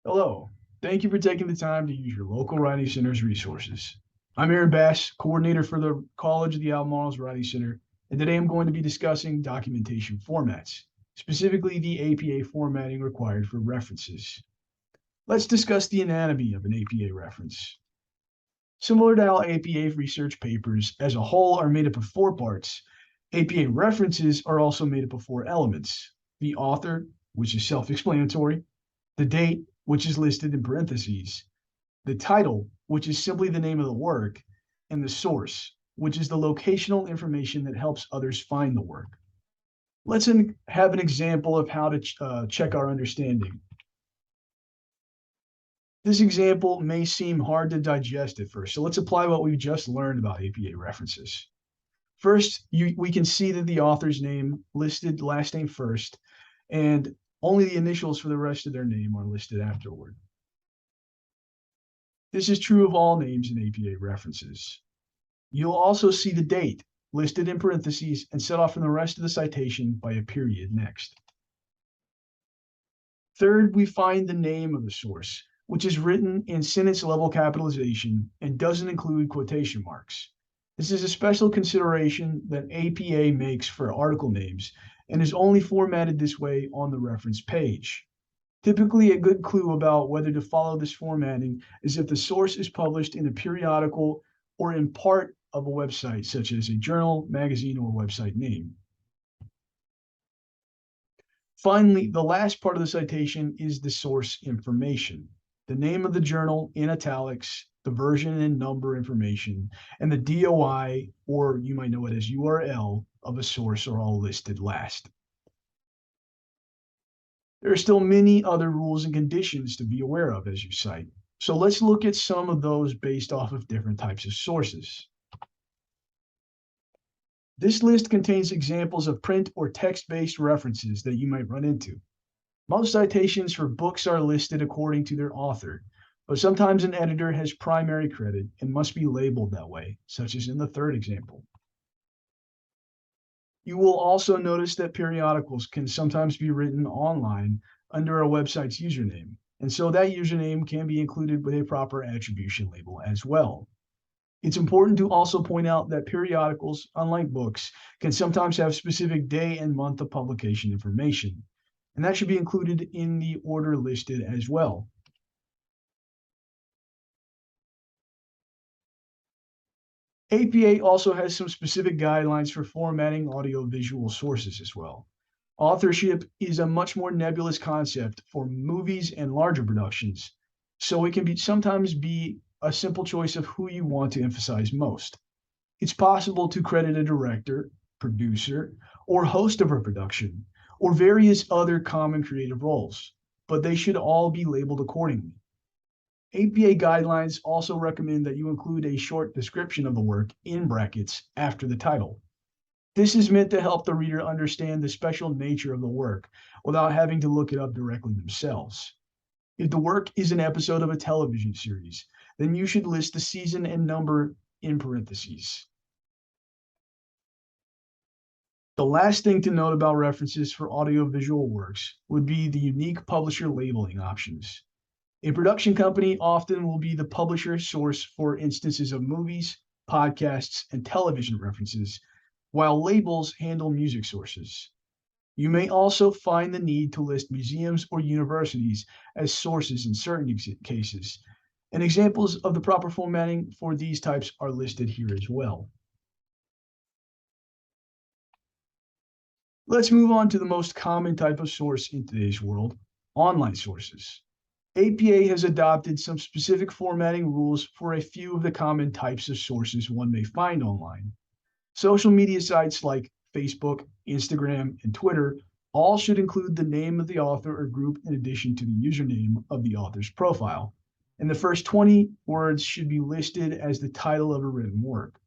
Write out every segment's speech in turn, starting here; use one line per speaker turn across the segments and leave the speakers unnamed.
Hello. Thank you for taking the time to use your local Writing Center's resources. I'm Aaron Bass, coordinator for the College of the Albemarle's Writing Center, and today I'm going to be discussing documentation formats, specifically the APA formatting required for references. Let's discuss the anatomy of an APA reference. Similar to how APA research papers as a whole are made up of four parts, APA references are also made up of four elements: the author, which is self-explanatory; the date, which is listed in parentheses; the title, which is simply the name of the work; and the source, which is the locational information that helps others find the work. Let's have an example of how to check our understanding. This example may seem hard to digest at first, so let's apply what we've just learned about APA references. First, we can see that the author's name listed last name first, and only the initials for the rest of their name are listed afterward. This is true of all names in APA references. You'll also see the date listed in parentheses and set off from the rest of the citation by a period next. Third, we find the name of the source, which is written in sentence level capitalization and doesn't include quotation marks. This is a special consideration that APA makes for article names and is only formatted this way on the reference page. Typically, a good clue about whether to follow this formatting is if the source is published in a periodical or in part of a website, such as a journal, magazine, or website name. Finally, the last part of the citation is the source information. The name of the journal in italics, the version and number information, and the DOI, or you might know it as URL, of a source are all listed last. There are still many other rules and conditions to be aware of as you cite. So let's look at some of those based off of different types of sources. This list contains examples of print or text-based references that you might run into. Most citations for books are listed according to their author, but sometimes an editor has primary credit and must be labeled that way, such as in the third example. You will also notice that periodicals can sometimes be written online under a website's username, and so that username can be included with a proper attribution label as well. It's important to also point out that periodicals, unlike books, can sometimes have specific day and month of publication information, and that should be included in the order listed as well. APA also has some specific guidelines for formatting audiovisual sources as well. Authorship is a much more nebulous concept for movies and larger productions, so it can sometimes be a simple choice of who you want to emphasize most. It's possible to credit a director, producer, or host of a production, or various other common creative roles, but they should all be labeled accordingly. APA guidelines also recommend that you include a short description of the work in brackets after the title. This is meant to help the reader understand the special nature of the work without having to look it up directly themselves. If the work is an episode of a television series, then you should list the season and number in parentheses. The last thing to note about references for audiovisual works would be the unique publisher labeling options. A production company often will be the publisher source for instances of movies, podcasts, and television references, while labels handle music sources. You may also find the need to list museums or universities as sources in certain cases, and examples of the proper formatting for these types are listed here as well. Let's move on to the most common type of source in today's world, online sources. APA has adopted some specific formatting rules for a few of the common types of sources one may find online. Social media sites like Facebook, Instagram, and Twitter all should include the name of the author or group in addition to the username of the author's profile. And the first 20 words should be listed as the title of a written work.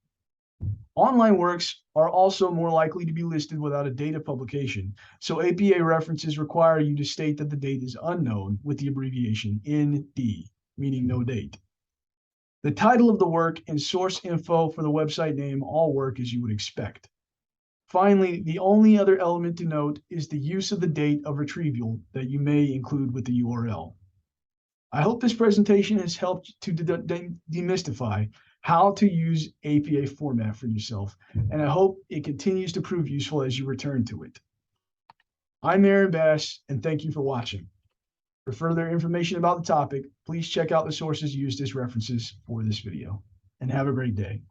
Online works are also more likely to be listed without a date of publication, so APA references require you to state that the date is unknown with the abbreviation ND, meaning no date. The title of the work and source info for the website name all work as you would expect. Finally, the only other element to note is the use of the date of retrieval that you may include with the URL. I hope this presentation has helped to demystify how to use APA format for yourself, and I hope it continues to prove useful as you return to it. I'm Aaron Bass, and thank you for watching. For further information about the topic, please check out the sources used as references for this video, and have a great day.